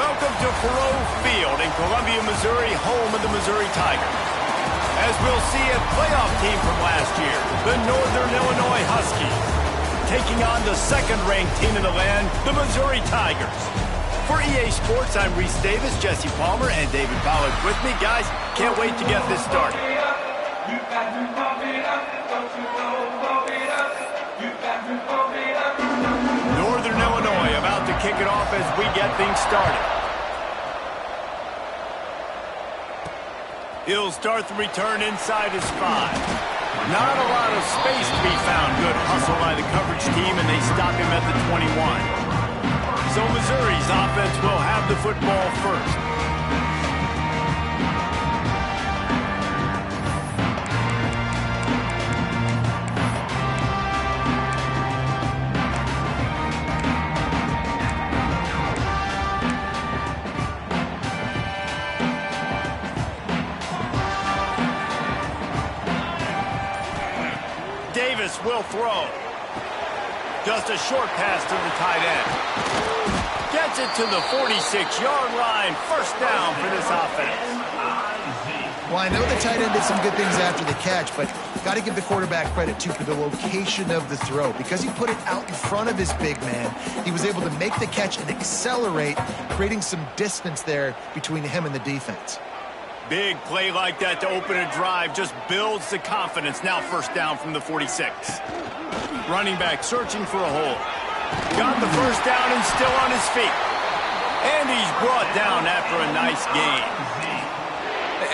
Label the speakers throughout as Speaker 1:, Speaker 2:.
Speaker 1: Welcome to Faurot Field in Columbia, Missouri, home of the Missouri Tigers. As we'll see, a playoff team from last year, the Northern Illinois Huskies, taking on the second-ranked team in the land, the Missouri Tigers. For EA Sports, I'm Reese Davis, Jesse Palmer, and David Pollack with me. Guys, can't wait to get this started. Northern Illinois about to kick it off as we get things started. He'll start the return inside his 5. Not a lot of space to be found. Good hustle by the coverage team, and they stop him at the 21. So Missouri's offense will have the football first. Davis will throw. Just a short pass to the tight end. Gets it to the 46-yard line. First down for this offense.
Speaker 2: Well, I know the tight end did some good things after the catch, but got to give the quarterback credit, too, for the location of the throw. Because he put it out in front of his big man, he was able to make the catch and accelerate, creating some distance there between him and the defense.
Speaker 1: Big play like that to open a drive just builds the confidence. Now first down from the 46. Running back searching for a hole. Got the first down and still on his feet. And he's brought down after a nice gain.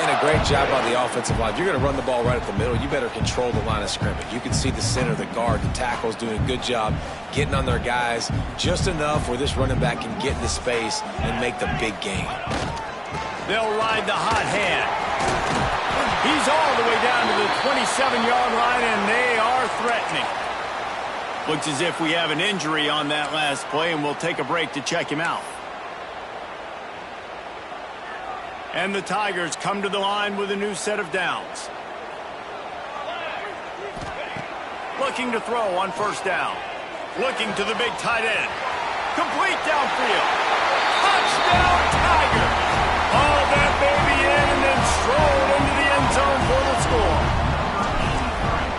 Speaker 3: And a great job on the offensive line. If you're going to run the ball right at the middle, you better control the line of scrimmage. You can see the center, the guard, the tackles doing a good job getting on their guys just enough where this running back can get into space and make the big gain.
Speaker 1: They'll ride the hot hand. He's all the way down to the 27-yard line, and they are threatening. Looks as if we have an injury on that last play, and we'll take a break to check him out. And the Tigers come to the line with a new set of downs. Looking to throw on first down. Looking to the big tight end. Complete downfield. Touchdown, Tigers! Haul that baby in and then stroll into the end zone for the score.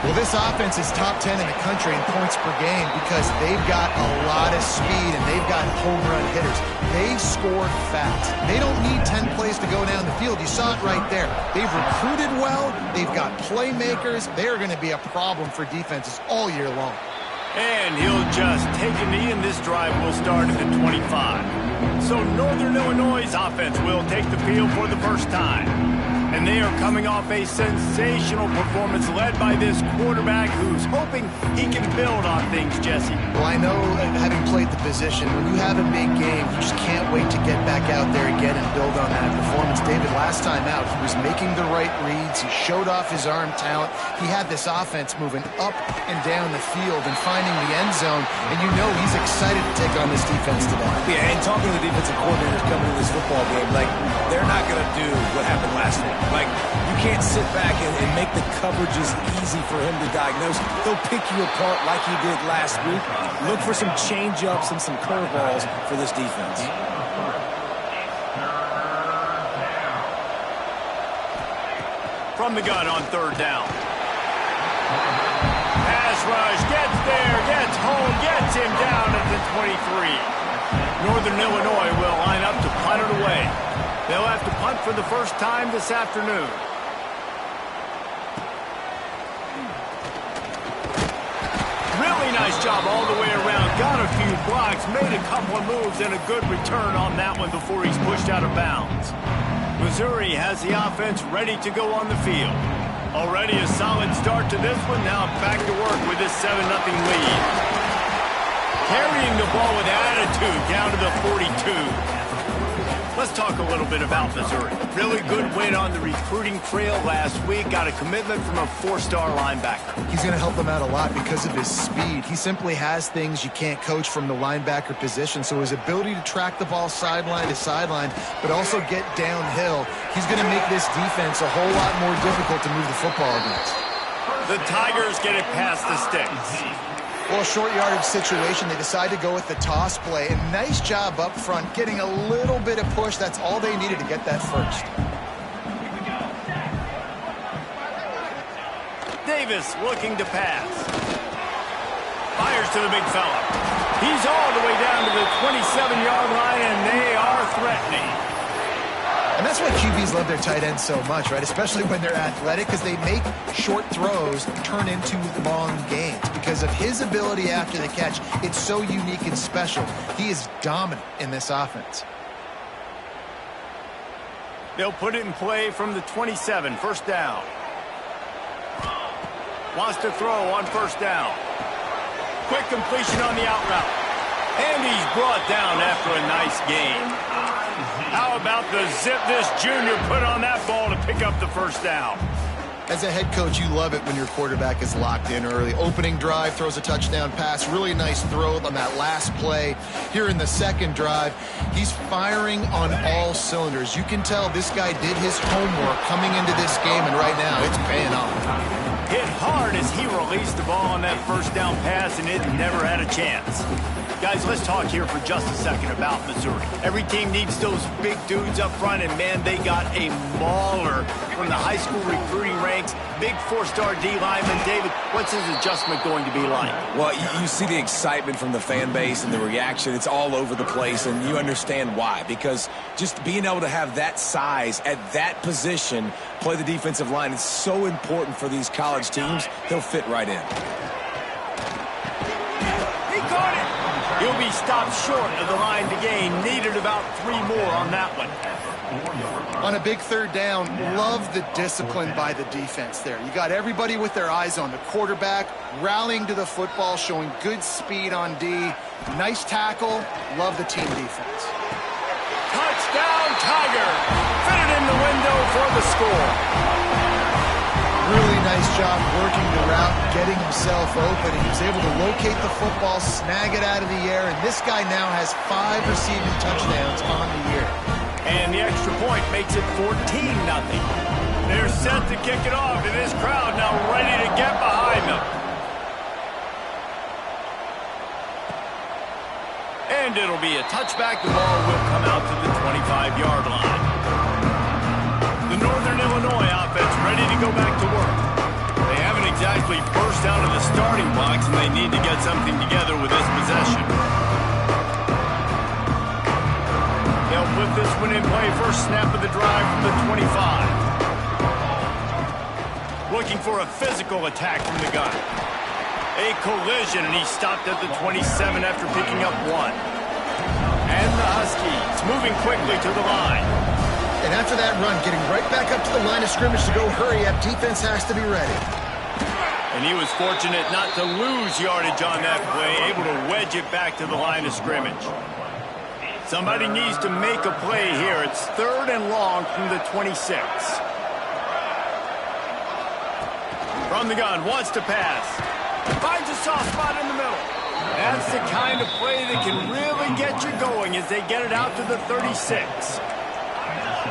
Speaker 2: Well, this offense is top 10 in the country in points per game because they've got a lot of speed and they've got home run hitters. They score fast. They don't need 10 plays to go down the field. You saw it right there. They've recruited well. They've got playmakers. They're going to be a problem for defenses all year long.
Speaker 1: And he'll just take a knee, and this drive will start at the 25. So Northern Illinois' offense will take the field for the first time. And they are coming off a sensational performance led by this quarterback who's hoping he can build on things, Jesse.
Speaker 2: Well, I know, having played the position, when you have a big game, you just can't wait to get back out there again and build on that performance. David, last time out, he was making the right reads. He showed off his arm talent. He had this offense moving up and down the field and finding the end zone. And you know he's excited to take on this defense today.
Speaker 3: Yeah, and talking to the defensive coordinators coming into this football game, like, they're not going to do what happened last week. Like, you can't sit back and make the coverages easy for him to diagnose. He'll pick you apart like he did last week. Look for some change-ups and some curveballs for this defense.
Speaker 1: From the gun on third down. Pass rush, gets there, gets home, gets him down at the 23. Northern Illinois will line up to punt it away. They'll have to punt for the first time this afternoon. Really nice job all the way around. Got a few blocks, made a couple of moves, and a good return on that one before he's pushed out of bounds. Missouri has the offense ready to go on the field. Already a solid start to this one. Now back to work with this 7-0 lead. Carrying the ball with attitude down to the 42. Let's talk a little bit about Missouri. Really good win on the recruiting trail last week. Got a commitment from a 4-star linebacker.
Speaker 2: He's going to help them out a lot because of his speed. He simply has things you can't coach from the linebacker position. So his ability to track the ball sideline to sideline, but also get downhill, he's going to make this defense a whole lot more difficult to move the football against.
Speaker 1: The Tigers get it past the sticks.
Speaker 2: Well, a short yardage situation, they decide to go with the toss play. And nice job up front, getting a little bit of push. That's all they needed to get that first.
Speaker 1: Davis looking to pass. Fires to the big fella. He's all the way down to the 27-yard line, and they are threatening.
Speaker 2: And that's why QBs love their tight ends so much, right? Especially when they're athletic, because they make short throws turn into long gains. Because of his ability after the catch, it's so unique and special. He is dominant in this offense.
Speaker 1: They'll put it in play from the 27, first down. Wants to throw on first down. Quick completion on the out route. And he's brought down after a nice gain. How about the zip this junior put on that ball to pick up the first down?
Speaker 2: As a head coach, you love it when your quarterback is locked in early. Opening drive, throws a touchdown pass. Really nice throw on that last play. Here in the second drive, he's firing on all cylinders. You can tell this guy did his homework coming into this game, and right now it's paying off.
Speaker 1: Hit hard as he released the ball on that first down pass, and it never had a chance. Guys, let's talk here for just a second about Missouri. Every team needs those big dudes up front, and man, they got a mauler from the high school recruiting ranks. Big four-star D lineman. David, what's his adjustment going to be like?
Speaker 3: Well, you see the excitement from the fan base and the reaction. It's all over the place, and you understand why. Because just being able to have that size at that position, play the defensive line, is so important for these college teams. He'll fit right in.
Speaker 1: He caught it! He'll be stopped short of the line to gain. Needed about 3 more on that one.
Speaker 2: On a big third down, love the discipline by the defense there. You got everybody with their eyes on the quarterback, rallying to the football, showing good speed on D. Nice tackle. Love the team defense.
Speaker 1: Touchdown, Tiger! Fitted in the window for the score.
Speaker 2: Really nice job working the route, getting himself open. He was able to locate the football, snag it out of the air, and this guy now has 5 receiving touchdowns on the year.
Speaker 1: And the extra point makes it 14-0. They're set to kick it off, and this crowd now ready to get behind them. And it'll be a touchback. The ball will come out to the 25-yard line. The Northern Illinois offense ready to go back to work. They haven't exactly burst out of the starting blocks, and they need to get something together with this possession. They'll put this one in play. First snap of the drive from the 25. Looking for a physical attack from the gun. A collision, and he stopped at the 27 after picking up 1. And the Huskies moving quickly to the line.
Speaker 2: And after that run, getting right back up to the line of scrimmage to go hurry up, defense has to be ready.
Speaker 1: And he was fortunate not to lose yardage on that play, able to wedge it back to the line of scrimmage. Somebody needs to make a play here. It's 3rd and long from the 26. From the gun, wants to pass. Finds a soft spot in the middle. That's the kind of play that can really get you going as they get it out to the 36.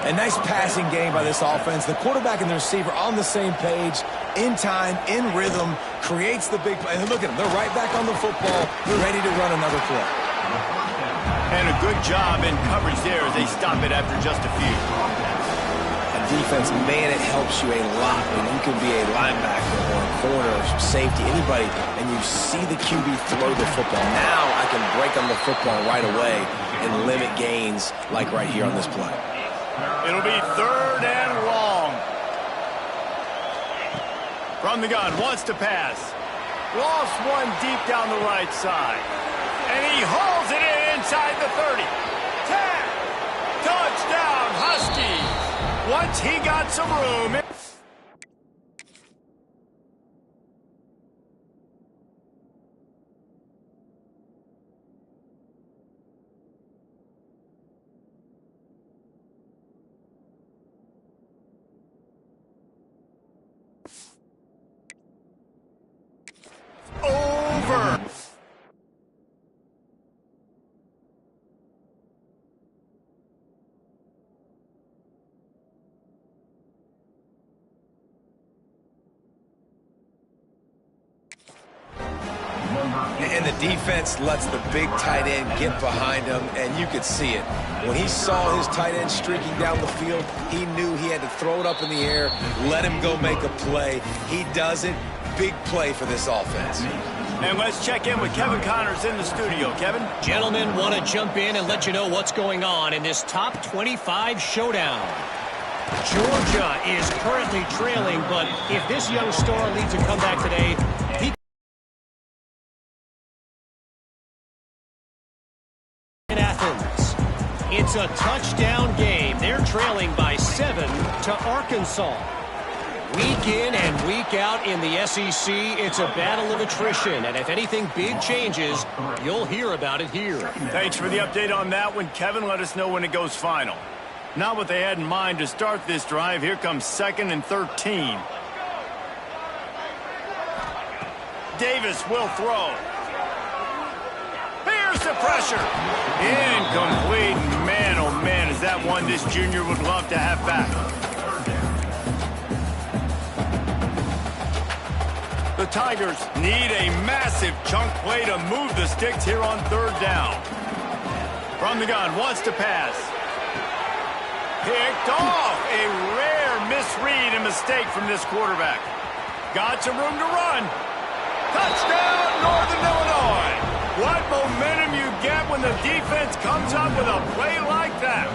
Speaker 3: A nice passing game by this offense. The quarterback and the receiver on the same page, in time, in rhythm, creates the big play. And look at them. They're right back on the football. They're ready to run another play.
Speaker 1: And a good job in coverage there as they stop it after just a few.
Speaker 3: And defense, man, it helps you a lot when you can be a linebacker or a corner or safety, anybody, and you see the QB throw the football. Now I can break on the football right away and limit gains like right here on this play.
Speaker 1: It'll be 3rd and long. From the gun, wants to pass. Lost one deep down the right side. And he hauls it in inside the 30. 10. Touchdown, Huskies. Once he got some room. Over.
Speaker 3: And the defense lets the big tight end get behind him, and you could see it. When he saw his tight end streaking down the field, he knew he had to throw it up in the air, let him go make a play. He does it. Big play for this offense.
Speaker 1: And let's check in with Kevin Connors in the studio. Kevin?
Speaker 4: Gentlemen, want to jump in and let you know what's going on in this top 25 showdown. Georgia is currently trailing, but if this young star leads a comeback today, he in Athens. It's a touchdown game. They're trailing by 7 to Arkansas. Week in and week out in the SEC, it's a battle of attrition, and if anything big changes, you'll hear about it here.
Speaker 1: Thanks for the update on that one, Kevin. Let us know when it goes final. Not what they had in mind to start this drive. Here comes 2nd and 13. Davis will throw. Here's the pressure. Incomplete. Man, oh man, is that one this junior would love to have back. The Tigers need a massive chunk play to move the sticks here on 3rd down. From the gun, wants to pass. Picked off. A rare misread and mistake from this quarterback. Got some room to run. Touchdown, Northern Illinois. What momentum you get when the defense comes up with a play like that.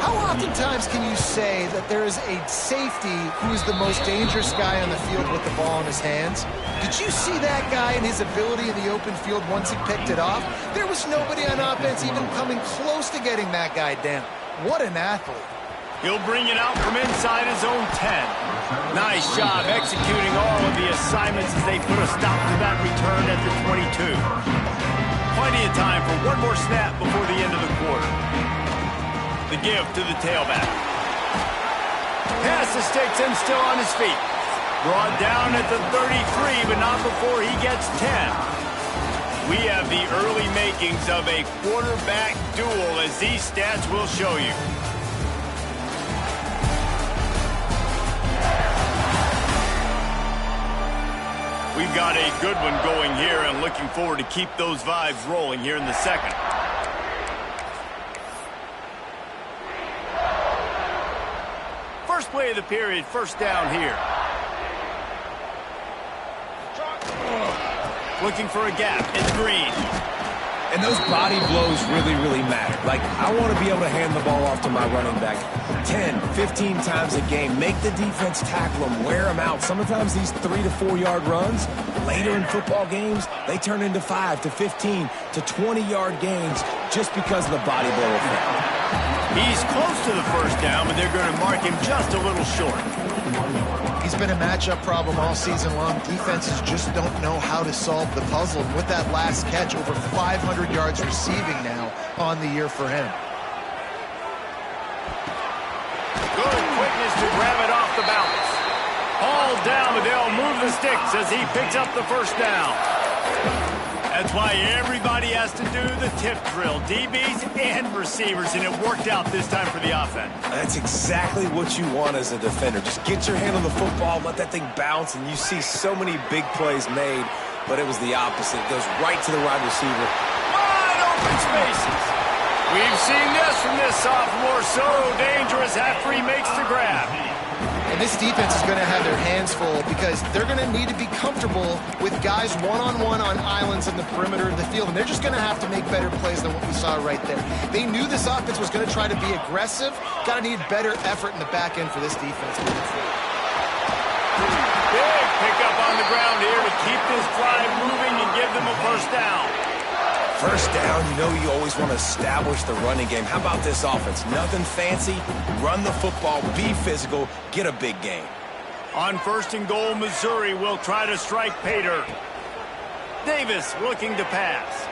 Speaker 2: How oftentimes can you say that there is a safety who is the most dangerous guy on the field with the ball in his hands? Did you see that guy and his ability in the open field once he picked it off? There was nobody on offense even coming close to getting that guy down. What an athlete.
Speaker 1: He'll bring it out from inside his own 10. Nice job executing all of the assignments as they put a stop to that return at the 22. Plenty of time for one more snap before the end of the quarter. The give to the tailback. Pass the sticks and still on his feet. Brought down at the 33, but not before he gets 10. We have the early makings of a quarterback duel, as these stats will show you. We've got a good one going here, and looking forward to keep those vibes rolling here in the second. First play of the period, 1st down here. Looking for a gap. It's Green.
Speaker 3: And those body blows really, really matter. Like, I want to be able to hand the ball off to my running back 10, 15 times a game. Make the defense tackle them, wear them out. Sometimes these 3 to 4 yard runs, later in football games, they turn into 5 to 15 to 20 yard gains just because of the body blow effect.
Speaker 1: He's close to the 1st down, but they're going to mark him just a little short.
Speaker 2: He's been a matchup problem all season long. Defenses just don't know how to solve the puzzle. And with that last catch, over 500 yards receiving now on the year for him.
Speaker 1: Good quickness to grab it off the bounce. Hauled down, but they'll move the sticks as he picks up the 1st down. That's why everybody has to do the tip drill, DBs and receivers, and it worked out this time for the offense.
Speaker 3: That's exactly what you want as a defender. Just get your hand on the football, let that thing bounce, and you see so many big plays made, but it was the opposite. It goes right to the wide receiver.
Speaker 1: Wide open spaces. We've seen this from this sophomore, so dangerous after he makes the grab.
Speaker 2: And this defense is going to have their hands full because they're going to need to be comfortable with guys one-on-one on islands in the perimeter of the field. And they're just going to have to make better plays than what we saw right there. They knew this offense was going to try to be aggressive. Got to need better effort in the back end for this defense moving forward.
Speaker 1: Big pickup on the ground here to keep this drive moving and give them a 1st down.
Speaker 3: 1st down, you know you always want to establish the running game. How about this offense? Nothing fancy. Run the football, be physical, get a big gain.
Speaker 1: On 1st and goal, Missouri will try to strike Pater. Davis looking to pass.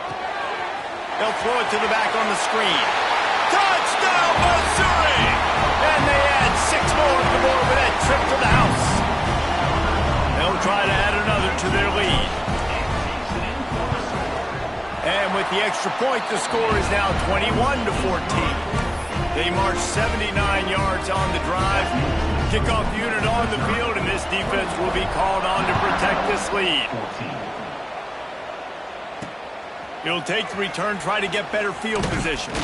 Speaker 1: They'll throw it to the back on the screen. Touchdown, Missouri! And they add 6 more to the board with that trip to the house. They'll try to add another to their lead. And with the extra point, the score is now 21 to 14. They march 79 yards on the drive. Kickoff unit on the field, and this defense will be called on to protect this lead. He'll take the return, try to get better field position.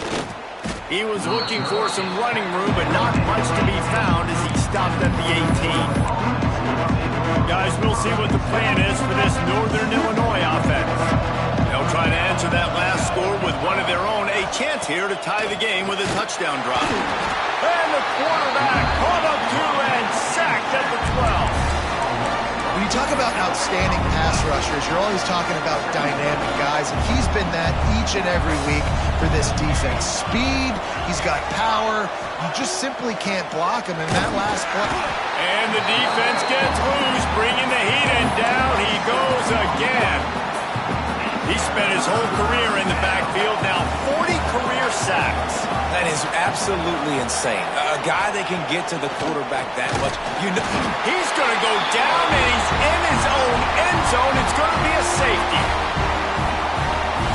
Speaker 1: He was looking for some running room, but not much to be found as he stopped at the 18. Guys, we'll see what the plan is for this Northern Illinois offense. They'll try to answer that last score with one of their own. A chance here to tie the game with a touchdown drive. And the quarterback caught up to and sacked at the 12.
Speaker 2: When you talk about outstanding pass rushers, you're always talking about dynamic guys, and he's been that each and every week for this defense. Speed, he's got power. You just simply can't block him in that last play.
Speaker 1: And the defense gets loose, bringing the heat, and down he goes again. He spent his whole career in the backfield, now 40 career sacks.
Speaker 3: That is absolutely insane. A guy that can get to the quarterback that much. You know,
Speaker 1: he's going to go down, and he's in his own end zone. It's going to be a safety.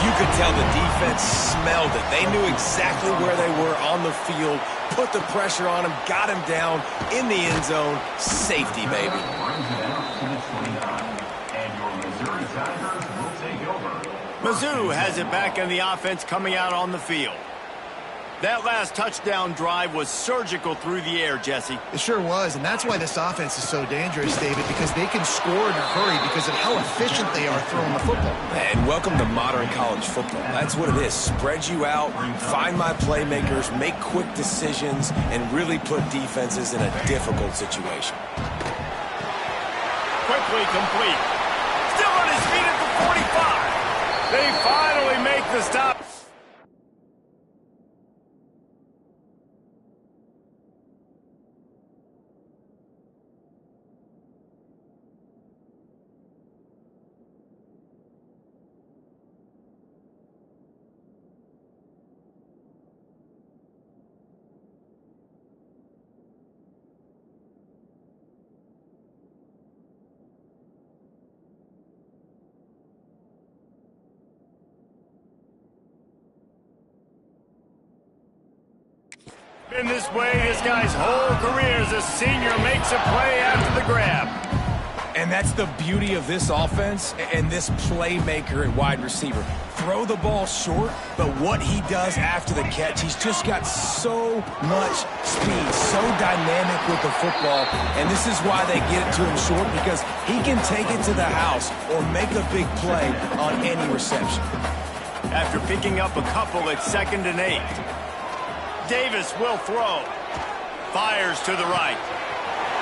Speaker 3: You could tell the defense smelled it. They knew exactly where they were on the field, put the pressure on him, got him down in the end zone. Safety, baby.
Speaker 1: Mizzou has it back in the offense coming out on the field. That last touchdown drive was surgical through the air, Jesse.
Speaker 2: It sure was, and that's why this offense is so dangerous, David, because they can score in a hurry because of how efficient they are throwing the football.
Speaker 3: And welcome to modern college football. That's what it is. Spread you out, find my playmakers, make quick decisions, and really put defenses in a difficult situation.
Speaker 1: Quickly complete. Still on his feet at the 45. They finally make the stop. In this way, this guy's whole career as a senior makes a play after the grab.
Speaker 3: And that's the beauty of this offense and this playmaker at wide receiver. Throw the ball short, but what he does after the catch, he's just got so much speed, so dynamic with the football. And this is why they get it to him short, because he can take it to the house or make a big play on any reception.
Speaker 1: After picking up a couple at 2nd and 8. Davis will throw. Fires to the right.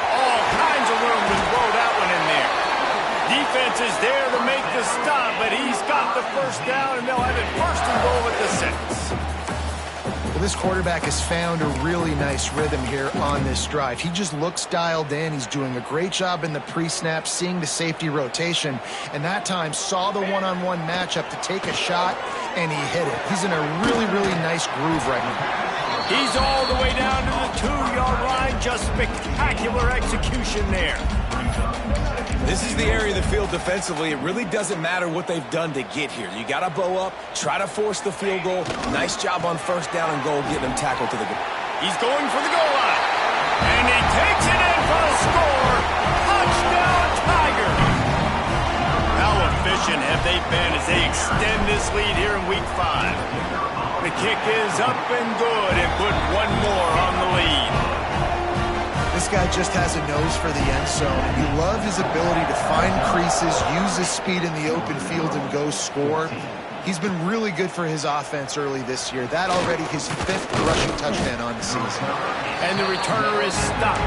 Speaker 1: All kinds of room to throw that one in there. Defense is there to make the stop, but he's got the first down, and they'll have it 1st and goal at the 6.
Speaker 2: Well, this quarterback has found a really nice rhythm here on this drive. He just looks dialed in. He's doing a great job in the pre-snap, seeing the safety rotation, and that time saw the one-on-one matchup to take a shot, and he hit it. He's in a really, really nice groove right now.
Speaker 1: He's all the way down to the 2-yard line. Just spectacular execution there.
Speaker 3: This is the area of the field defensively. It really doesn't matter what they've done to get here. You got to bow up, try to force the field goal. Nice job on 1st down and goal, getting them tackled to the goal.
Speaker 1: He's going for the goal line. And he takes it in for a score. Touchdown, Tigers. How efficient have they been as they extend this lead here in Week 5? The kick is up and good and put one more on the lead.
Speaker 2: This guy just has a nose for the end zone, and you love his ability to find creases, use his speed in the open field, and go score. He's been really good for his offense early this year. That already his 5th rushing touchdown on the season.
Speaker 1: And the returner is stopped.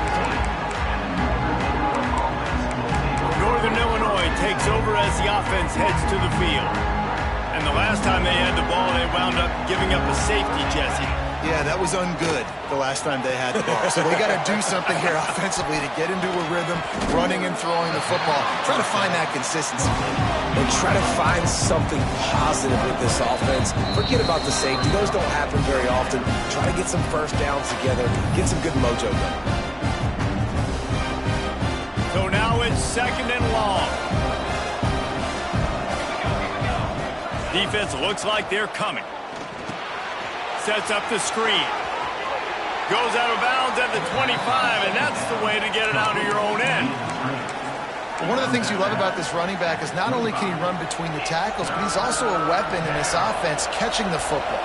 Speaker 1: Northern Illinois takes over as the offense heads to the field. And the last time they had the ball, they wound up giving up a safety, Jesse.
Speaker 2: Yeah, that was ungood the last time they had the ball. So they got to do something here offensively to get into a rhythm, running and throwing the football. Try to find that consistency.
Speaker 3: And try to find something positive with this offense. Forget about the safety. Those don't happen very often. Try to get some 1st downs together. Get some good mojo going.
Speaker 1: So now it's 2nd and long. Defense looks like they're coming. Sets up the screen. Goes out of bounds at the 25, and that's the way to get it out of your own end.
Speaker 2: One of the things you love about this running back is not only can he run between the tackles, but he's also a weapon in this offense catching the football.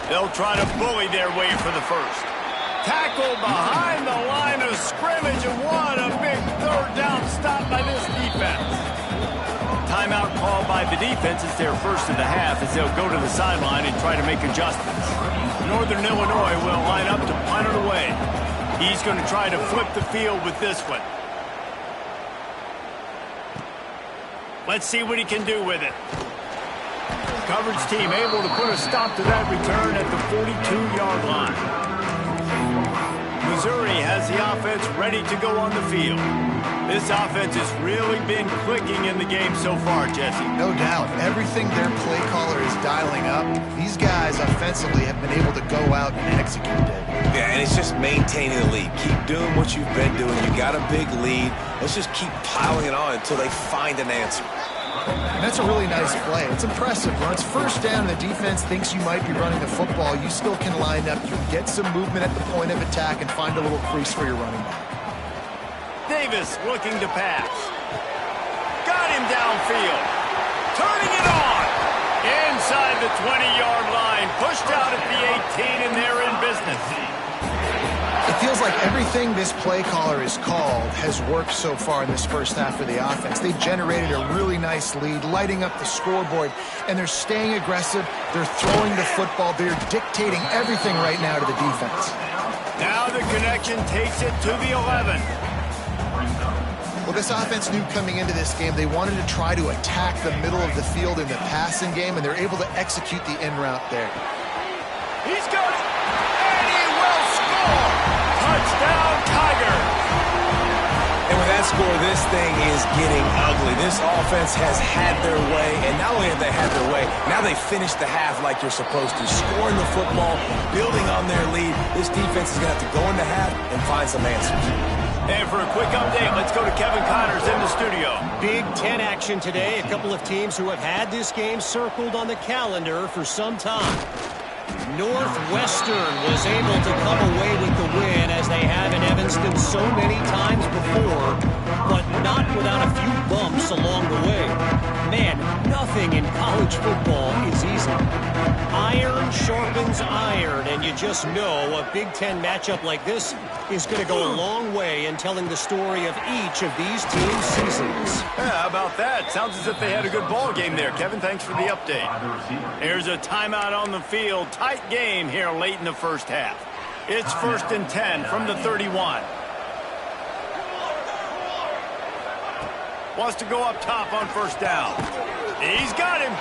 Speaker 1: They'll try to bully their way for the first. Tackled behind the line of scrimmage, and what a big third down stop by this defense. Timeout called by the defense. It's their first of the half as they'll go to the sideline and try to make adjustments. Northern Illinois will line up to punt it away. He's going to try to flip the field with this one. Let's see what he can do with it. Coverage team able to put a stop to that return at the 42-yard line. Missouri has the offense ready to go on the field. This offense has really been clicking in the game so far, Jesse.
Speaker 2: No doubt. Everything their play caller is dialing up, these guys offensively have been able to go out and execute it.
Speaker 3: Yeah, and it's just maintaining the lead. Keep doing what you've been doing. You got a big lead. Let's just keep piling it on until they find an answer.
Speaker 2: And that's a really nice play. It's impressive. When it's first down and the defense thinks you might be running the football, you still can line up. You can get some movement at the point of attack and find a little crease for your running back.
Speaker 1: Davis looking to pass. Got him downfield. Turning it on. Inside the 20-yard line. Pushed out at the 18, and they're in business.
Speaker 2: It feels like everything this play caller has called has worked so far in this first half of the offense. They've generated a really nice lead, lighting up the scoreboard, and they're staying aggressive. They're throwing the football. They're dictating everything right now to the defense.
Speaker 1: Now the connection takes it to the 11.
Speaker 2: Well, this offense knew coming into this game they wanted to try to attack the middle of the field in the passing game, and they're able to execute the in route there.
Speaker 1: He's got it, and he will score! Touchdown, Tigers!
Speaker 3: And with that score, this thing is getting ugly. This offense has had their way, and not only have they had their way, now they finished the half like you're supposed to, scoring the football, building on their lead. This defense is going to have to go in the half and find some answers.
Speaker 1: And for a quick update, let's go to Kevin Connors in the studio.
Speaker 4: Big Ten action today. A couple of teams who have had this game circled on the calendar for some time. Northwestern was able to come away with the win, as they have in Evanston so many times before, but not without a few bumps along the way. Man, nothing in college football is easy. Iron sharpens iron, and you just know a Big Ten matchup like this is going to go a long way in telling the story of each of these teams' seasons.
Speaker 1: Yeah, how about that? Sounds as if they had a good ball game there. Kevin, thanks for the update. Here's a timeout on the field. Tight game here late in the first half. It's 1st and 10 from the 31. Wants to go up top on first down. He's got him.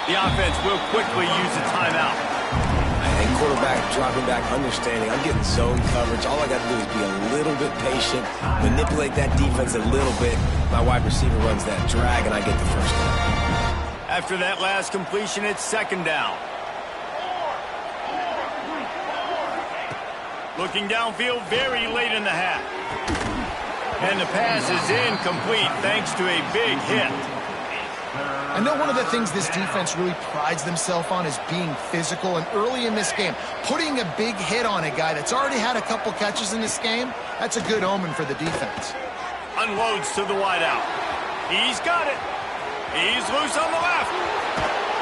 Speaker 1: The offense will quickly use a timeout.
Speaker 3: And quarterback dropping back, understanding I'm getting zone coverage. All I got to do is be a little bit patient, manipulate that defense a little bit. My wide receiver runs that drag, and I get the first down.
Speaker 1: After that last completion, it's 2nd down. Looking downfield very late in the half. And the pass is incomplete thanks to a big hit.
Speaker 2: I know one of the things this defense really prides themselves on is being physical, and early in this game, putting a big hit on a guy that's already had a couple catches in this game, that's a good omen for the defense.
Speaker 1: Unloads to the wideout. He's got it. He's loose on the left.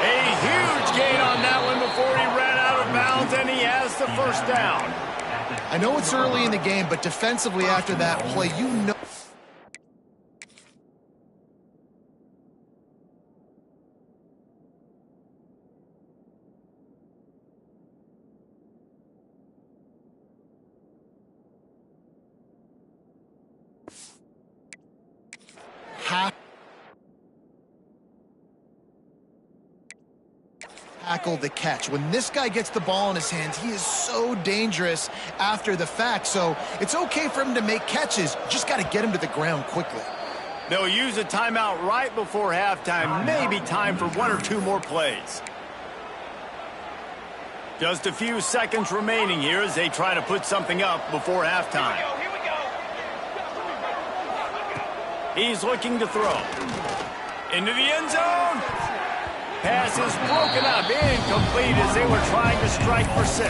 Speaker 1: A huge gain on that one before he ran out of bounds, and he has the first down.
Speaker 2: I know it's early in the game, but defensively after that play, you know. Tackle the catch. When this guy gets the ball in his hands, he is so dangerous after the fact. So it's okay for him to make catches. Just got to get him to the ground quickly.
Speaker 1: They'll use a timeout right before halftime. Maybe time for 1 or 2 more plays. Just a few seconds remaining here as they try to put something up before halftime.
Speaker 5: Here we go.
Speaker 1: He's looking to throw. Into the end zone. Pass is broken up, incomplete as they were trying to strike for 6.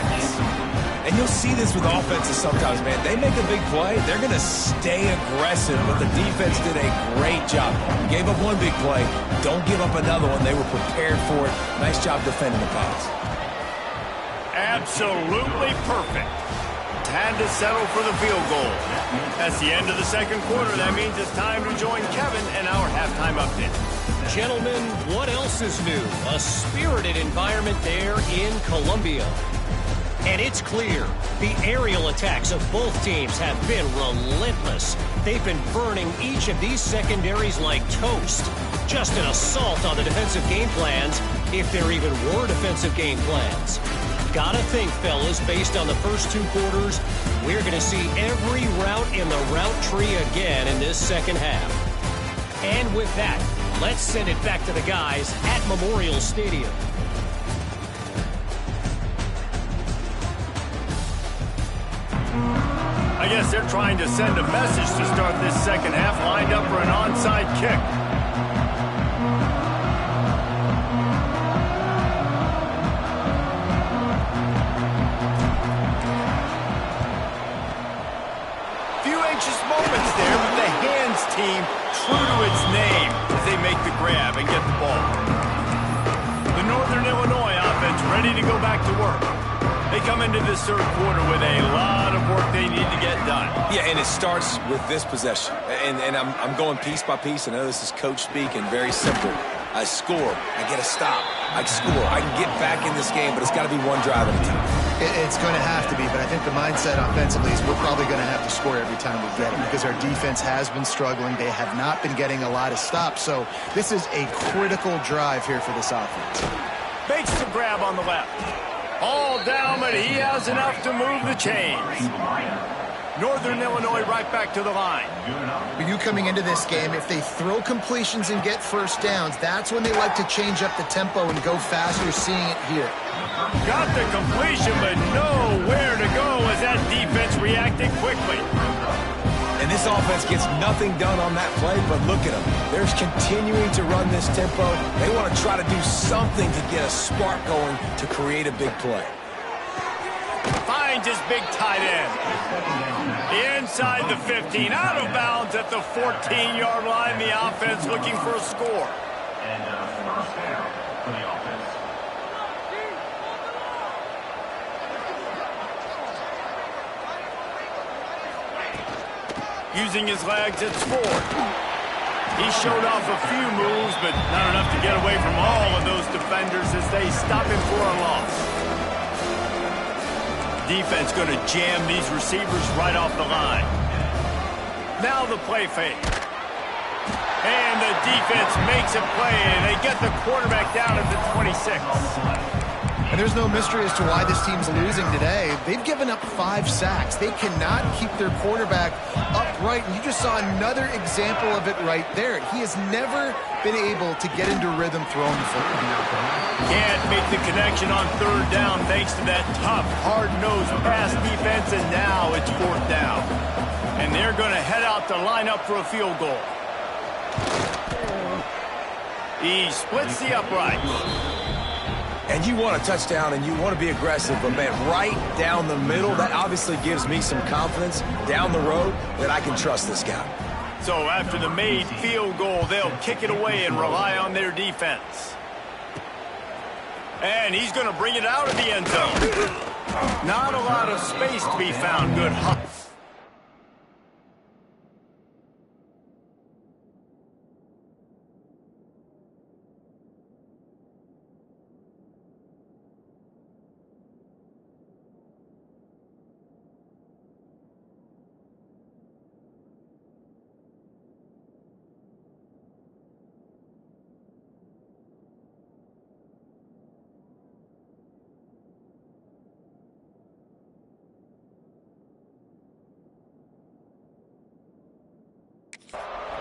Speaker 3: And you'll see this with offenses sometimes, man. They make a big play, they're going to stay aggressive, but the defense did a great job. Gave up one big play, don't give up another one. They were prepared for it. Nice job defending the pass.
Speaker 1: Absolutely perfect. Time to settle for the field goal. That's the end of the second quarter. That means it's time to join Kevin in our halftime update.
Speaker 4: Gentlemen, what else is new? A spirited environment there in Columbia. And it's clear, the aerial attacks of both teams have been relentless. They've been burning each of these secondaries like toast. Just an assault on the defensive game plans, if there even were defensive game plans. Gotta think, fellas, based on the first 2 quarters, we're going to see every route in the route tree again in this second half. And with that, let's send it back to the guys at Memorial Stadium.
Speaker 1: I guess they're trying to send a message to start this second half, lined up for an onside kick. Few anxious moments there, but the hands team true to its name as they make the grab and get the ball. The Northern Illinois offense ready to go back to work. They come into this third quarter with a lot of work they need to get done.
Speaker 3: Yeah, and it starts with this possession. And I'm going piece by piece. I know this is coach speak and very simple. I score. I get a stop. I score. I can get back in this game, but it's got to be one drive at a time.
Speaker 2: It's going to have to be, but I think the mindset offensively is we're probably going to have to score every time we get it because our defense has been struggling. They have not been getting a lot of stops. So this is a critical drive here for this offense.
Speaker 1: Makes the grab on the left. All down, but he has enough to move the chains. Northern Illinois right back to the line.
Speaker 2: For you coming into this game, if they throw completions and get first downs, that's when they like to change up the tempo and go faster, seeing it here.
Speaker 1: Got the completion, but nowhere to go as that defense reacted quickly.
Speaker 3: And this offense gets nothing done on that play, but look at them. They're continuing to run this tempo. They want to try to do something to get a spark going to create a big play.
Speaker 1: Finds his big tight end. Inside the 15, out of bounds at the 14-yard line. The offense looking for a score.
Speaker 5: And first down for the offense.
Speaker 1: Using his legs, it's Ford. He showed off a few moves, but not enough to get away from all of those defenders as they stop him for a loss. Defense going to jam these receivers right off the line. Now the play fake. And the defense makes a play, and they get the quarterback down at the 26.
Speaker 2: And there's no mystery as to why this team's losing today. They've given up 5 sacks. They cannot keep their quarterback upright. And you just saw another example of it right there. He has never been able to get into rhythm throwing the football.
Speaker 1: Can't make the connection on third down thanks to that tough, hard-nosed pass defense, and now it's fourth down. And they're going to head out to line up for a field goal. He splits the uprights.
Speaker 3: And you want a touchdown and you want to be aggressive, but man, right down the middle, that obviously gives me some confidence down the road that I can trust this guy.
Speaker 1: So after the made field goal, they'll kick it away and rely on their defense. And he's going to bring it out of the end zone. Not a lot of space to be found. Good hustle.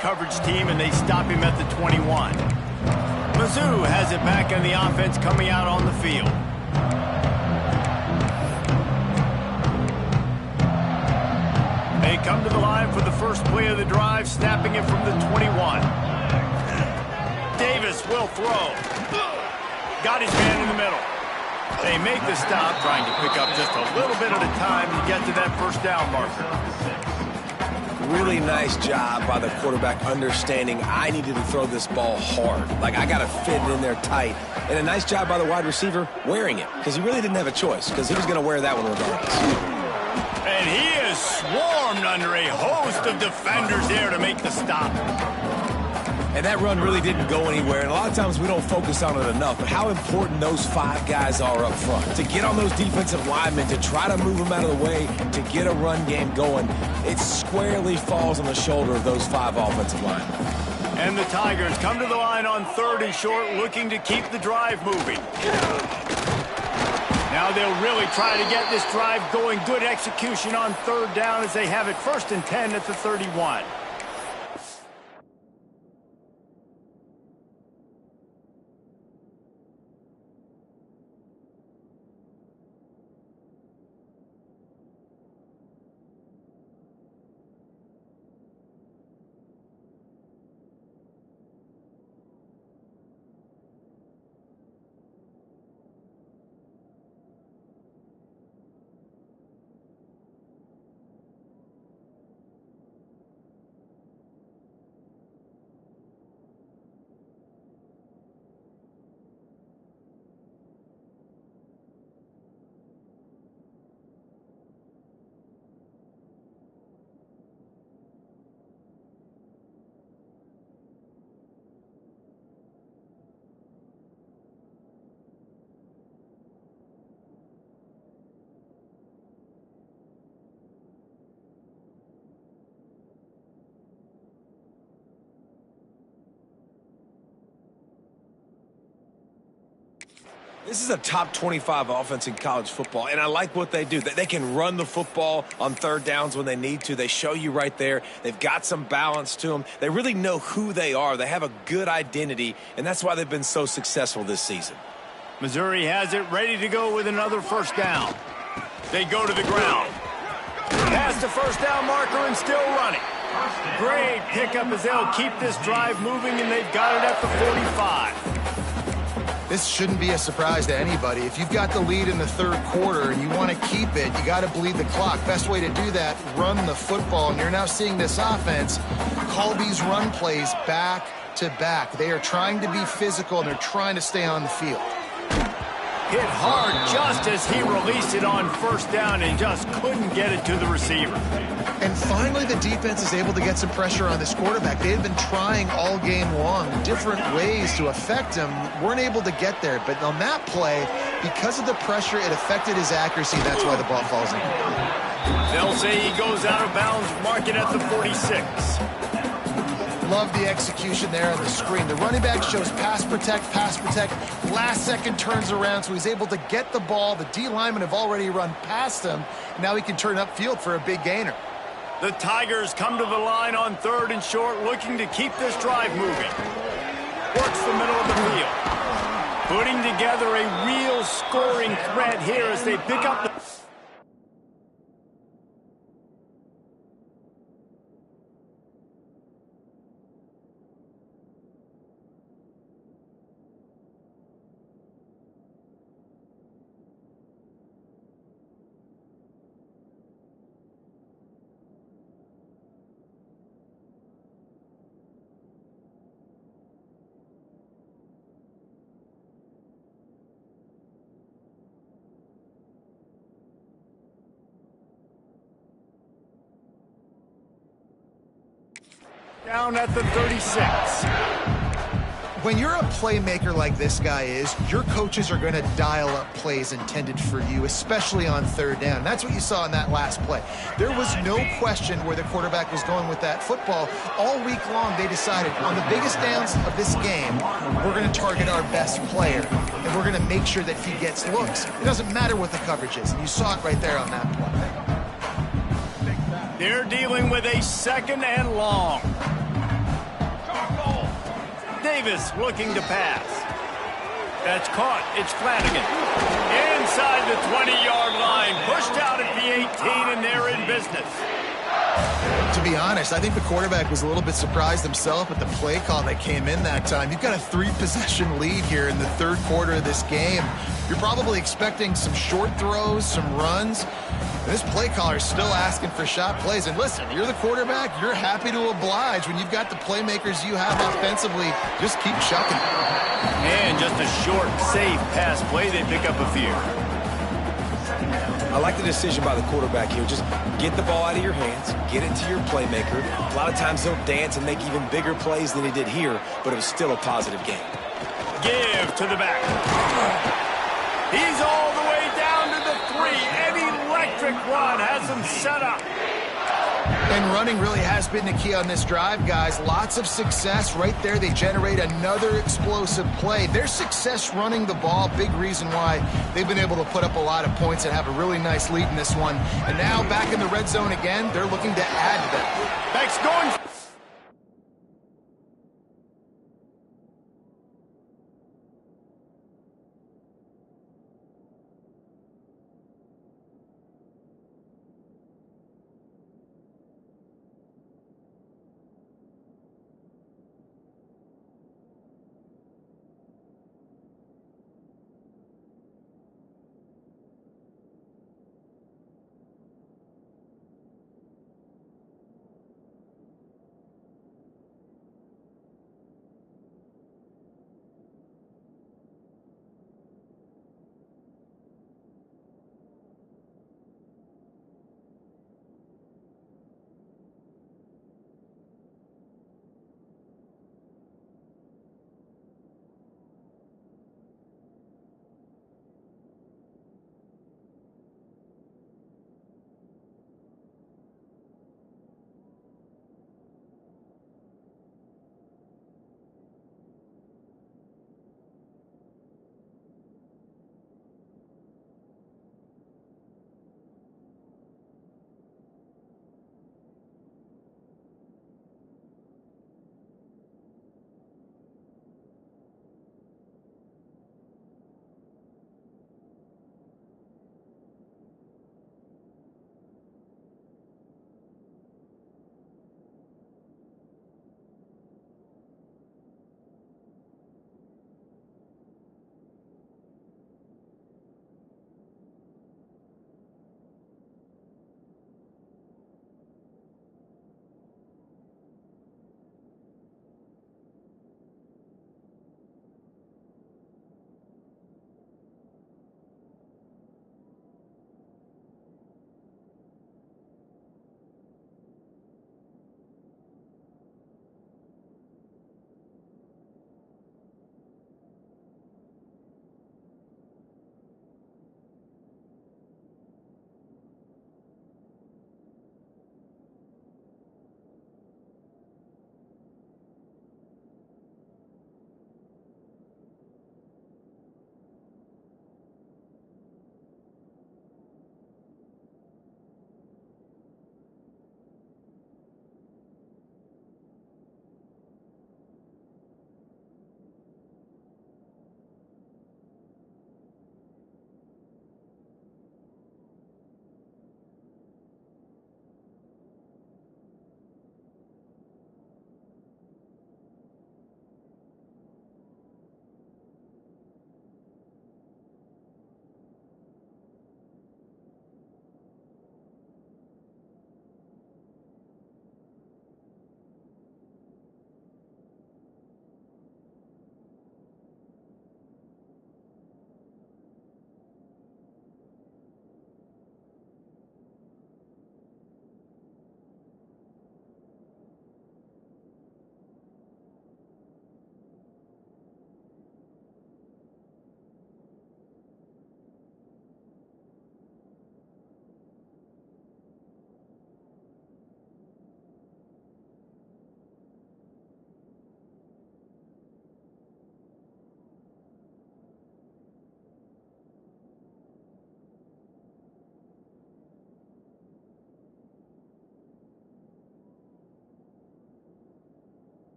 Speaker 1: Coverage team, and they stop him at the 21. Mizzou has it back in the offense coming out on the field. They come to the line for the first play of the drive, snapping it from the 21. Davis will throw. got his man in the middle. They make the stop, trying to pick up just a little bit at a time to get to that first down marker.
Speaker 3: Really nice job by the quarterback understanding I needed to throw this ball hard. Like, I got to fit it in there tight. And a nice job by the wide receiver wearing it, because he really didn't have a choice, because he was going to wear that one regardless.
Speaker 1: And he is swarmed under a host of defenders there to make the stop.
Speaker 3: And that run really didn't go anywhere, and a lot of times we don't focus on it enough, but how important those 5 guys are up front. To get on those defensive linemen, to try to move them out of the way, to get a run game going, it squarely falls on the shoulder of those 5 offensive linemen.
Speaker 1: And the Tigers come to the line on 3rd and short, looking to keep the drive moving. Now they'll really try to get this drive going. Good execution on 3rd down as they have it 1st and 10 at the 31.
Speaker 3: This is a top 25 offense in college football, and I like what they do. They can run the football on 3rd downs when they need to. They show you right there. They've got some balance to them. They really know who they are. They have a good identity, and that's why they've been so successful this season.
Speaker 1: Missouri has it ready to go with another 1st down. They go to the ground. Past the 1st down marker and still running. Great pickup as they'll keep this drive moving, and they've got it at the 45.
Speaker 2: This shouldn't be a surprise to anybody. If you've got the lead in the 3rd quarter and you want to keep it, you got to bleed the clock. Best way to do that, run the football. And you're now seeing this offense call these run plays back to back. They are trying to be physical, and they're trying to stay on the field.
Speaker 1: Hit hard just as he released it on 1st down and just couldn't get it to the receiver.
Speaker 2: And finally, the defense is able to get some pressure on this quarterback. They had been trying all game long different ways to affect him. Weren't able to get there. But on that play, because of the pressure, it affected his accuracy. That's why the ball falls in.
Speaker 1: They'll say he goes out of bounds, mark it at the 46.
Speaker 2: Love the execution there on the screen. The running back shows pass protect, last second turns around, so he's able to get the ball. The D linemen have already run past him. Now he can turn upfield for a big gainer.
Speaker 1: The Tigers come to the line on 3rd and short, looking to keep this drive moving. Works the middle of the field. Putting together a real scoring threat here as they pick up the... Down at the 36.
Speaker 2: When you're a playmaker like this guy is, your coaches are going to dial up plays intended for you, especially on 3rd down. That's what you saw in that last play. There was no question where the quarterback was going with that football. All week long, they decided on the biggest downs of this game, we're going to target our best player, and we're going to make sure that he gets looks. It doesn't matter what the coverage is, and you saw it right there on that play.
Speaker 1: They're dealing with a 2nd and long. Davis looking to pass. That's caught. It's Flanagan. Inside the 20-yard line. Pushed out at the 18, and they're in business.
Speaker 2: To be honest, I think the quarterback was a little bit surprised himself at the play call that came in that time. You've got a 3-possession lead here in the third quarter of this game. You're probably expecting some short throws, some runs. And this play caller is still asking for shot plays. And listen, you're the quarterback. You're happy to oblige when you've got the playmakers you have offensively. Just keep chucking.
Speaker 1: And just a short, safe pass play. They pick up a few.
Speaker 3: I like the decision by the quarterback here. Just get the ball out of your hands, get it to your playmaker. A lot of times he'll dance and make even bigger plays than he did here, but it was still a positive game.
Speaker 1: Give to the back. He's all the way down to the 3. An electric run has him set up.
Speaker 2: And running really has been the key on this drive, guys. Lots of success right there. They generate another explosive play. Their success running the ball, big reason why they've been able to put up a lot of points and have a really nice lead in this one. And now back in the red zone again, they're looking to add to that.
Speaker 1: Beck's going.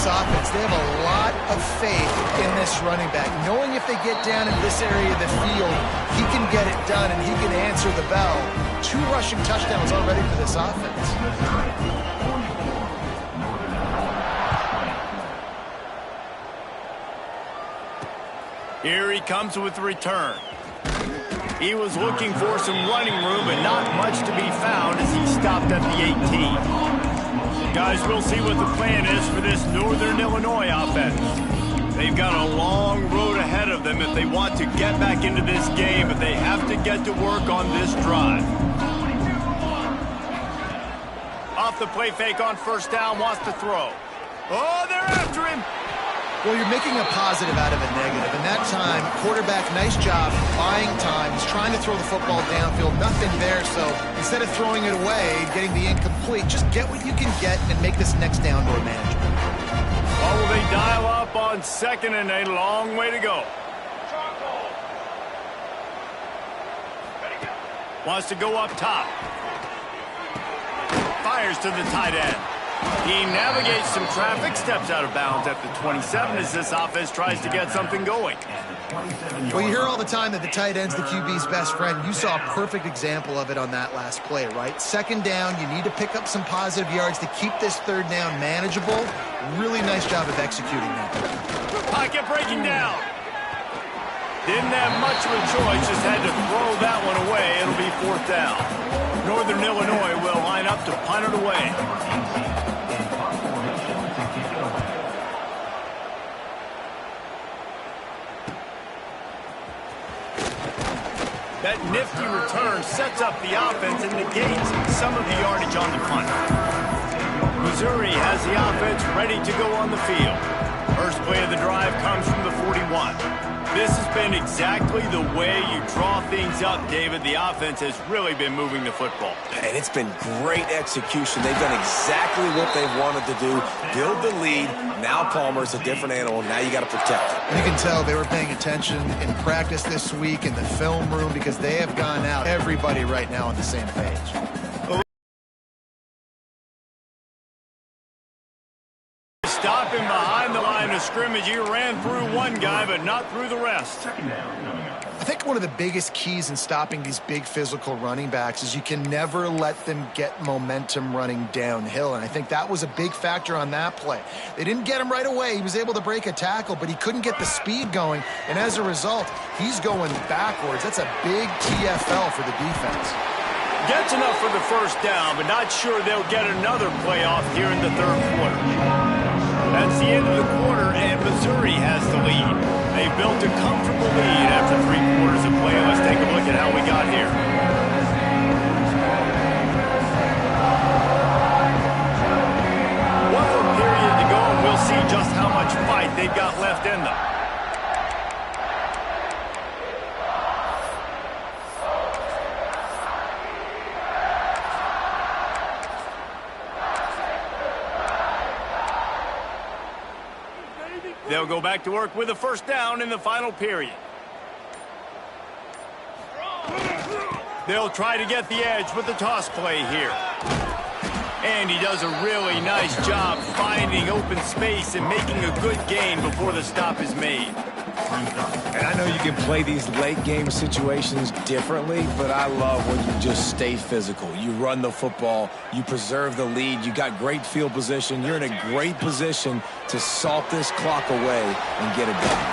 Speaker 2: this offense, they have a lot of faith in this running back, knowing if they get down in this area of the field, he can get it done and he can answer the bell. 2 rushing touchdowns already for this offense.
Speaker 1: Here he comes with the return. He was looking for some running room, but not much to be found as he stopped at the 18. Guys, we'll see what the plan is for this Northern Illinois offense. They've got a long road ahead of them if they want to get back into this game, but they have to get to work on this drive. Off the play fake on first down, wants to throw. Oh, they're after him.
Speaker 2: Well, you're making a positive out of a negative. And that time, quarterback, nice job buying time. He's trying to throw the football downfield. Nothing there, so instead of throwing it away, getting the incomplete, just get what you can get and make this next down more manageable.
Speaker 1: Oh, will they dial up on second and a long way to go. Wants to go up top. Fires to the tight end. He navigates some traffic, steps out of bounds at the 27 as this offense tries to get something going.
Speaker 2: Well, you hear all the time that the tight end's the QB's best friend. You saw a perfect example of it on that last play, right? Second down, you need to pick up some positive yards to keep this third down manageable. Really nice job of executing that.
Speaker 1: Pocket breaking down. Didn't have much of a choice, just had to throw that one away. It'll be 4th down. Northern Illinois will line up to punt it away. That nifty return sets up the offense and negates some of the yardage on the punt. Missouri has the offense ready to go on the field. First play of the drive comes from the 41. This has been exactly the way you draw things up, David. The offense has really been moving the football.
Speaker 3: And it's been great execution. They've done exactly what they've wanted to do. Build the lead. Now Palmer's a different animal. Now you got to protect it.
Speaker 2: You can tell they were paying attention in practice this week in the film room because they have gone out, everybody right now on the same page.
Speaker 1: Stop him behind the line of scrimmage. He ran through one guy, but not through the rest.
Speaker 2: I think one of the biggest keys in stopping these big physical running backs is you can never let them get momentum running downhill, and I think that was a big factor on that play. They didn't get him right away. He was able to break a tackle, but he couldn't get the speed going, and as a result, he's going backwards. That's a big TFL for the defense.
Speaker 1: Gets enough for the first down, but not sure they'll get another playoff here in the 3rd quarter. That's the end of the quarter, and Missouri has the lead. They built a comfortable lead after 3 quarters of play. Let's take a look at how we got here. One more period to go, and we'll see just how much fight they've got left in them. They'll go back to work with a first down in the final period. They'll try to get the edge with the toss play here. And he does a really nice job finding open space and making a good gain before the stop is made.
Speaker 3: And I know you can play these late game situations differently, but I love when you just stay physical. You run the football, you preserve the lead, you got great field position, you're in a great position to salt this clock away and get it done.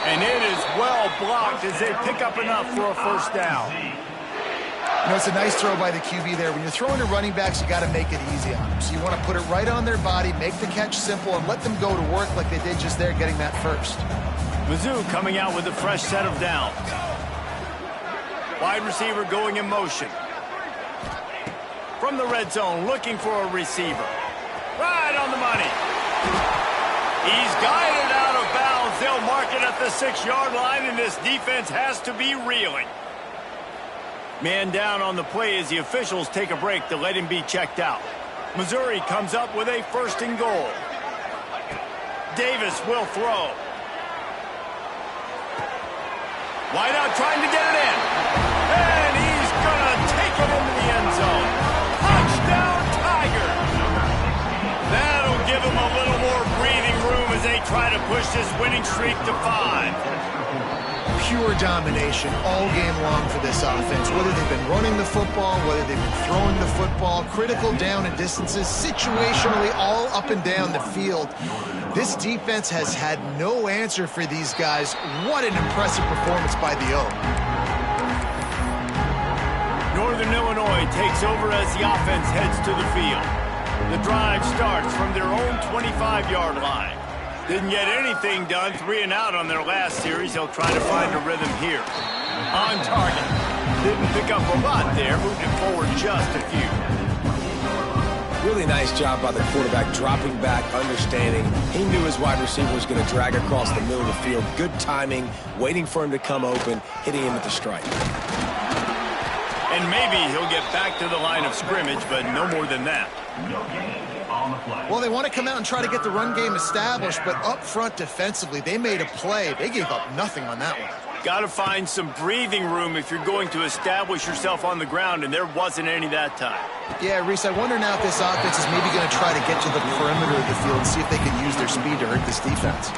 Speaker 1: And it is well blocked as they pick up enough for a first down.
Speaker 2: You know, it's a nice throw by the QB there. When you're throwing to running backs, you got to make it easy on them. So you want to put it right on their body, make the catch simple, and let them go to work like they did just there, getting that first.
Speaker 1: Mizzou coming out with a fresh set of downs. Wide receiver going in motion. From the red zone, looking for a receiver. Right on the money. He's guided out of bounds. They'll mark it at the 6-yard line, and this defense has to be reeling. Man down on the play as the officials take a break to let him be checked out. Missouri comes up with a 1st and goal. Davis will throw. Wideout trying to get it in. And he's going to take it into the end zone. Touchdown, Tigers. That'll give him a little more try to push this winning streak to 5.
Speaker 2: Pure domination all game long for this offense. Whether they've been running the football, whether they've been throwing the football, critical down and distances, situationally all up and down the field. This defense has had no answer for these guys. What an impressive performance by the O.
Speaker 1: Northern Illinois takes over as the offense heads to the field. The drive starts from their own 25-yard line. Didn't get anything done, 3 and out on their last series. They'll try to find a rhythm here. On target. Didn't pick up a lot there, moved it forward just a few.
Speaker 3: Really nice job by the quarterback, dropping back, understanding. He knew his wide receiver was going to drag across the middle of the field. Good timing, waiting for him to come open, hitting him at the stripe.
Speaker 1: And maybe he'll get back to the line of scrimmage, but no more than that.
Speaker 2: Well, they want to come out and try to get the run game established, but up front defensively, they made a play. They gave up nothing on that one.
Speaker 1: Got to find some breathing room if you're going to establish yourself on the ground, and there wasn't any that time.
Speaker 2: Yeah, Reese, I wonder now if this offense is maybe going to try to get to the perimeter of the field and see if they can use their speed to hurt this defense.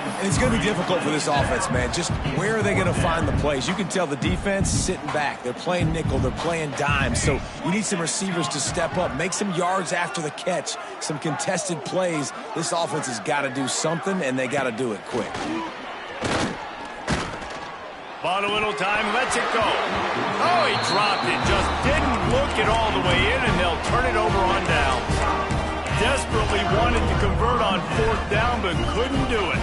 Speaker 3: And it's going to be difficult for this offense, man. Just where are they going to find the plays? You can tell the defense sitting back. They're playing nickel. They're playing dime. So you need some receivers to step up, make some yards after the catch, some contested plays. This offense has got to do something, and they got to do it quick.
Speaker 1: Bought a little time, lets it go. Oh, he dropped it. Just didn't look it all the way in, and they'll turn it over on downs. Desperately wanted to convert on 4th down, but couldn't do it.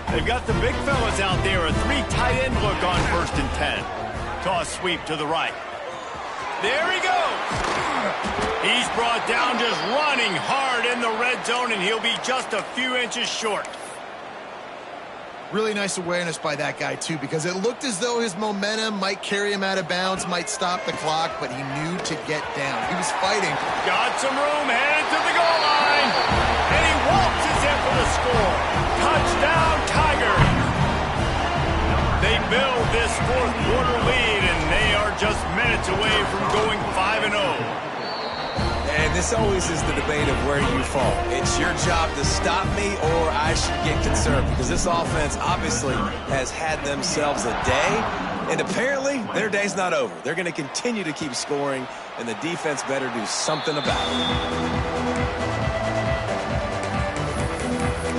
Speaker 1: They've got the big fellas out there, a 3 tight end look on 1st and 10. Toss sweep to the right. There he goes. He's brought down just running hard in the red zone, and he'll be just a few inches short.
Speaker 2: Really nice awareness by that guy, too, because it looked as though his momentum might carry him out of bounds, might stop the clock, but he knew to get down. He was fighting.
Speaker 1: Got some room, headed to the goal line, and he waltzes in for the score. Touchdown, Tigers. They build this 4th quarter lead, and they are just minutes away from going 5-0.
Speaker 3: And this always is the debate of where you fall. It's your job to stop me, or I should get concerned, because this offense obviously has had themselves a day, and apparently their day's not over. They're going to continue to keep scoring, and the defense better do something about it.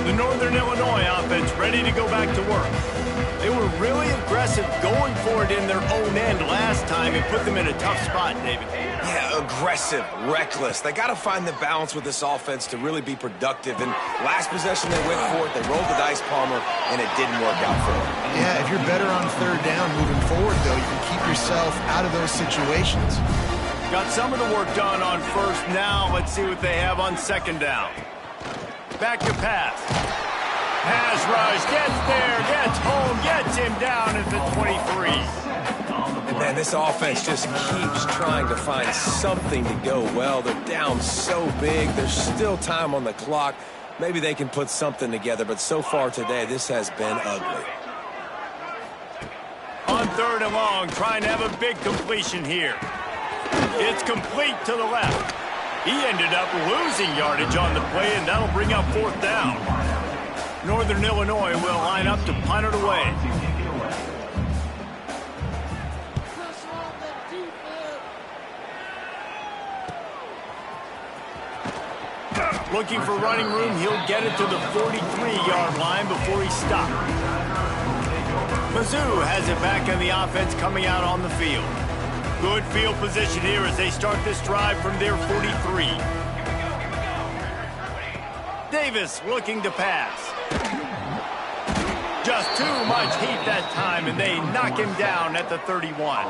Speaker 1: The Northern Illinois offense ready to go back to work. They were really aggressive going for it in their own end last time and put them in a tough spot, David.
Speaker 3: Yeah, aggressive, reckless. They got to find the balance with this offense to really be productive. And last possession, they went for it. They rolled the dice, Palmer, and it didn't work out for them.
Speaker 2: Yeah, if you're better on 3rd down moving forward, though, you can keep yourself out of those situations.
Speaker 1: Got some of the work done on 1st. Now let's see what they have on 2nd down. Back to pass. Pass rush, gets there, gets home, gets him down at the 23.
Speaker 3: And man, this offense just keeps trying to find something to go well. They're down so big. There's still time on the clock. Maybe they can put something together, but so far today, this has been ugly.
Speaker 1: On 3rd and long, trying to have a big completion here. It's complete to the left. He ended up losing yardage on the play, and that'll bring up 4th down. Northern Illinois will line up to punt it away. Looking for running room, he'll get it to the 43-yard line before he stopped. Mizzou has it back in the offense coming out on the field. Good field position here as they start this drive from their 43. Davis looking to pass. Just too much heat that time, and they knock him down at the 31.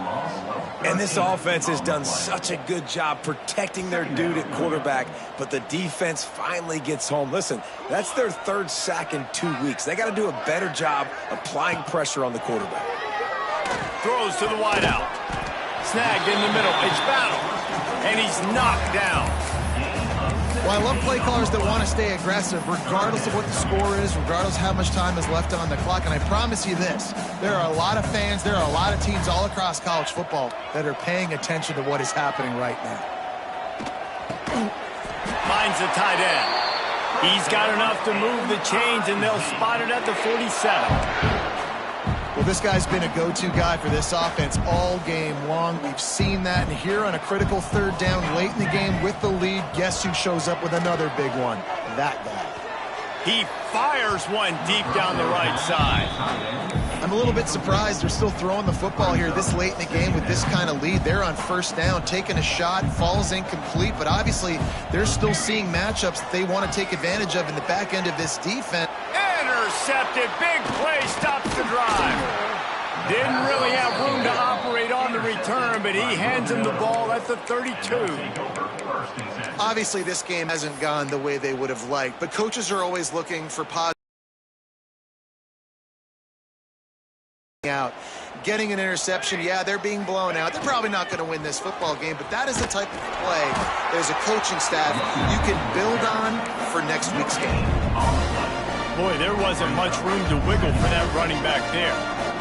Speaker 3: And this offense has done such a good job protecting their dude at quarterback, but the defense finally gets home. Listen, that's their 3rd sack in 2 weeks. They got to do a better job applying pressure on the quarterback.
Speaker 1: Throws to the wideout. Snagged in the middle. It's battle. And he's knocked down.
Speaker 2: Well, I love play callers that want to stay aggressive regardless of what the score is, regardless of how much time is left on the clock. And I promise you this, there are a lot of fans, there are a lot of teams all across college football that are paying attention to what is happening right now.
Speaker 1: Finds the tight end. He's got enough to move the chains, and they'll spot it at the 47.
Speaker 2: Well, this guy's been a go-to guy for this offense all game long. We've seen that, and here on a critical third down late in the game with the lead, guess who shows up with another big one? That guy.
Speaker 1: He fires one deep down the right side.
Speaker 2: I'm a little bit surprised they're still throwing the football here this late in the game with this kind of lead. They're on first down, taking a shot, falls incomplete, but obviously they're still seeing matchups that they want to take advantage of in the back end of this defense.
Speaker 1: Intercepted. Big play stops the drive. Didn't really have room to operate on the return, but he hands him the ball at the 32.
Speaker 2: Obviously, this game hasn't gone the way they would have liked, but coaches are always looking for positive out. Getting an interception, yeah, they're being blown out. They're probably not going to win this football game, but that is the type of play as a coaching staff you can build on for next week's game.
Speaker 1: Boy, there wasn't much room to wiggle for that running back there.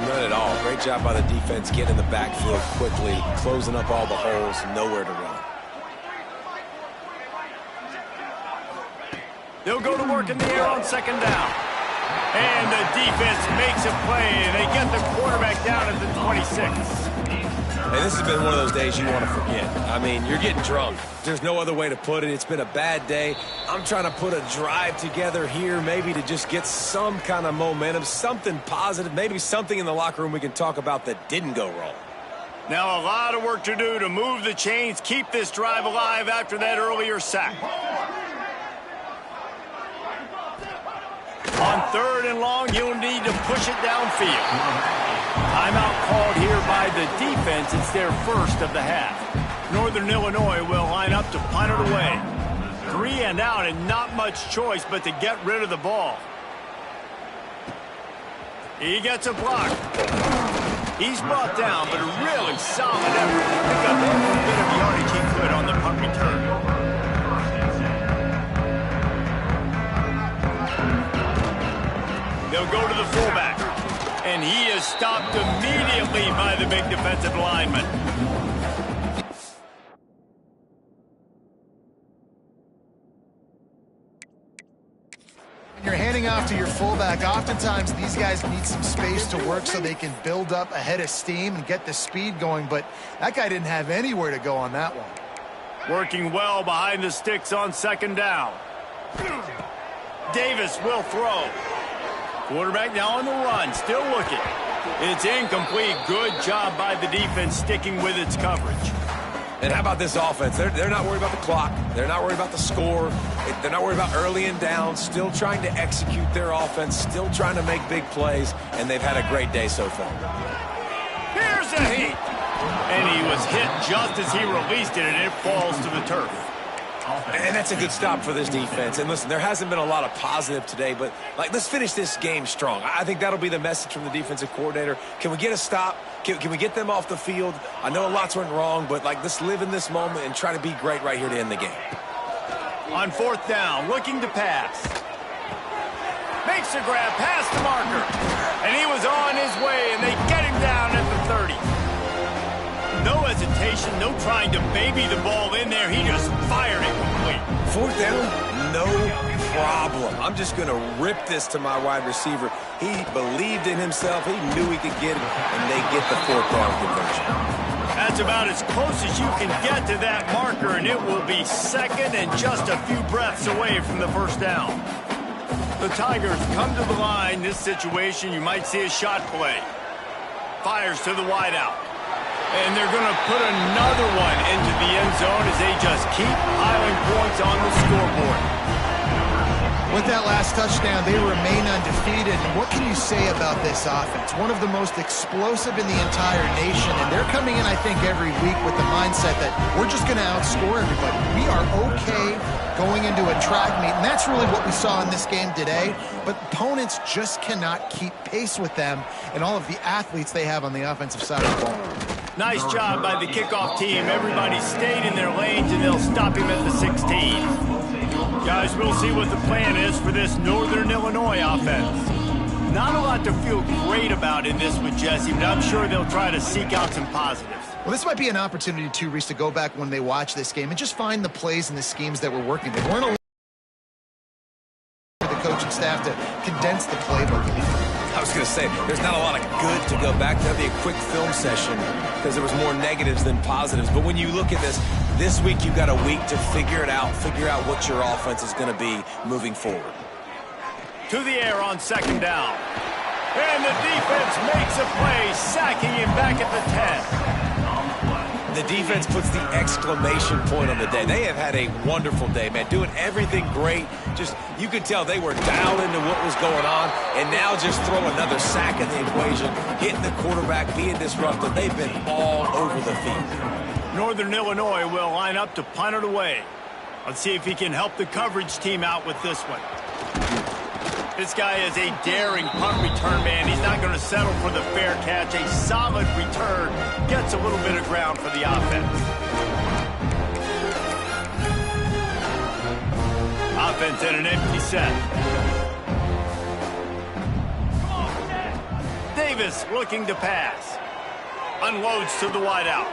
Speaker 3: None at all. Great job by the defense getting in the backfield quickly, closing up all the holes, nowhere to run.
Speaker 1: They'll go to work in the air on second down. And the defense makes a play, and they get the quarterback down at the 26.
Speaker 3: And this has been one of those days you want to forget. I mean, you're getting drunk. There's no other way to put it. It's been a bad day. I'm trying to put a drive together here, maybe to just get some kind of momentum, something positive, maybe something in the locker room we can talk about that didn't go wrong.
Speaker 1: Now a lot of work to do to move the chains, keep this drive alive after that earlier sack. On third and long, you'll need to push it downfield. Timeout called here by the defense. It's their first of the half. Northern Illinois will line up to punt it away. 3 and out, and not much choice but to get rid of the ball. He gets a block. He's brought down, but a really solid effort to pick up every bit of yardage he could on the punt return. They'll go to the fullback, and he is stopped immediately by the big defensive lineman.
Speaker 2: When you're handing off to your fullback, oftentimes these guys need some space to work so they can build up a head of steam and get the speed going, but that guy didn't have anywhere to go on that one.
Speaker 1: Working well behind the sticks on second down. Davis will throw. Quarterback now on the run, still looking. It's incomplete. Good job by the defense sticking with its coverage.
Speaker 3: And how about this offense? They're not worried about the clock. They're not worried about the score. They're not worried about early and down. Still trying to execute their offense. Still trying to make big plays. And they've had a great day so far.
Speaker 1: Here's a heat. And he was hit just as he released it, and it falls to the turf.
Speaker 3: And that's a good stop for this defense. And listen, there hasn't been a lot of positive today, but let's finish this game strong. I think that'll be the message from the defensive coordinator. Can we get a stop? Can we get them off the field? I know lots went wrong, but let's live in this moment and try to be great right here to end the game.
Speaker 1: On fourth down, looking to pass. Makes a grab past the marker. And he was on his way, and they get him down at the 30. No hesitation, no trying to baby the ball in there. He just fired it complete.
Speaker 3: Fourth down, no problem. I'm just going to rip this to my wide receiver. He believed in himself. He knew he could get it, and they get the fourth down conversion.
Speaker 1: That's about as close as you can get to that marker, and it will be second and just a few breaths away from the first down. The Tigers come to the line. This situation, you might see a shot play. Fires to the wideout. And they're going to put another one into the end zone as they just keep piling points on the scoreboard.
Speaker 2: With that last touchdown, they remain undefeated. And what can you say about this offense? One of the most explosive in the entire nation. And they're coming in, I think, every week with the mindset that we're just going to outscore everybody. We are okay going into a track meet. And that's really what we saw in this game today. But opponents just cannot keep pace with them and all of the athletes they have on the offensive side of the ball.
Speaker 1: Nice job by the kickoff team. Everybody stayed in their lanes, and they'll stop him at the 16. Guys, we'll see what the plan is for this Northern Illinois offense. Not a lot to feel great about in this with Jesse, but I'm sure they'll try to seek out some positives.
Speaker 2: Well, this might be an opportunity, too, Reese, to go back when they watch this game and just find the plays and the schemes that were working. They weren't coaching staff to condense the playbook.
Speaker 3: I was going to say, there's not a lot of good to go back. That'll be a quick film session because there was more negatives than positives. But when you look at this week you've got a week to figure it out, figure out what your offense is going to be moving forward.
Speaker 1: To the air on second down. And the defense makes a play, sacking him back at the 10.
Speaker 3: The defense puts the exclamation point on the day. They have had a wonderful day, man, doing everything great. Just, you could tell they were dialed into what was going on, and now just throw another sack in the equation, hitting the quarterback, being disruptive. They've been all over the field.
Speaker 1: Northern Illinois will line up to punt it away. Let's see if he can help the coverage team out with this one. This guy is a daring punt return man. He's not going to settle for the fair catch. A solid return gets a little bit of ground for the offense. Offense in an empty set. Davis looking to pass. Unloads to the wideout.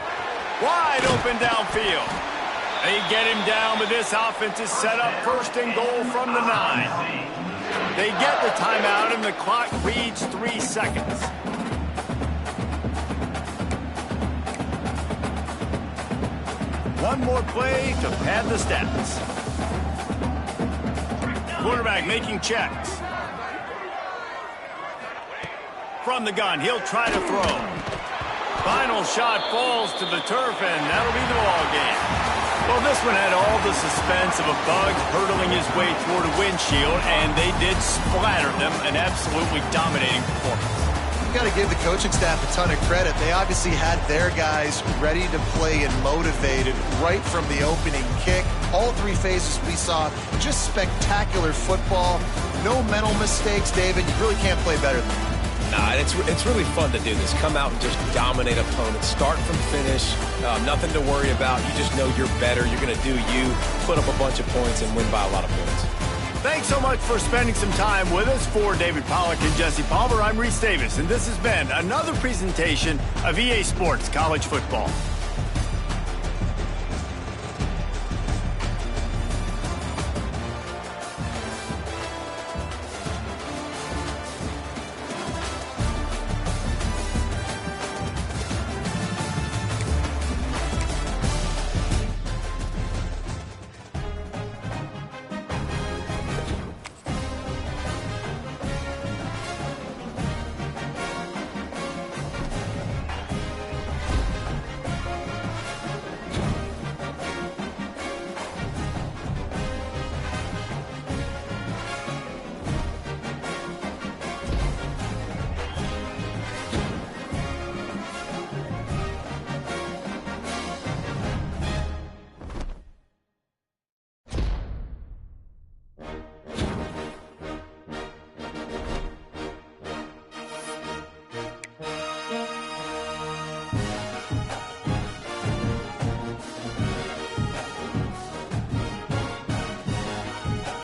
Speaker 1: Wide open downfield. They get him down, but this offense is set up first and goal from the 9. They get the timeout, and the clock reads 3 seconds. One more play to pad the stats. Quarterback making checks. From the gun, he'll try to throw. Final shot falls to the turf, and that'll be the ball game. Well, this one had all the suspense of a bug hurtling his way toward a windshield, and they did splatter them, an absolutely dominating performance.
Speaker 2: You got to give the coaching staff a ton of credit. They obviously had their guys ready to play and motivated right from the opening kick. All 3 phases we saw, just spectacular football. No mental mistakes, David. You really can't play better than that.
Speaker 3: Nah, it's really fun to do this. Come out and just dominate opponents. Start from finish. Nothing to worry about. You just know you're better. You're going to do you, put up a bunch of points, and win by a lot of points.
Speaker 1: Thanks so much for spending some time with us. For David Pollack and Jesse Palmer, I'm Reese Davis, and this has been another presentation of EA Sports College Football.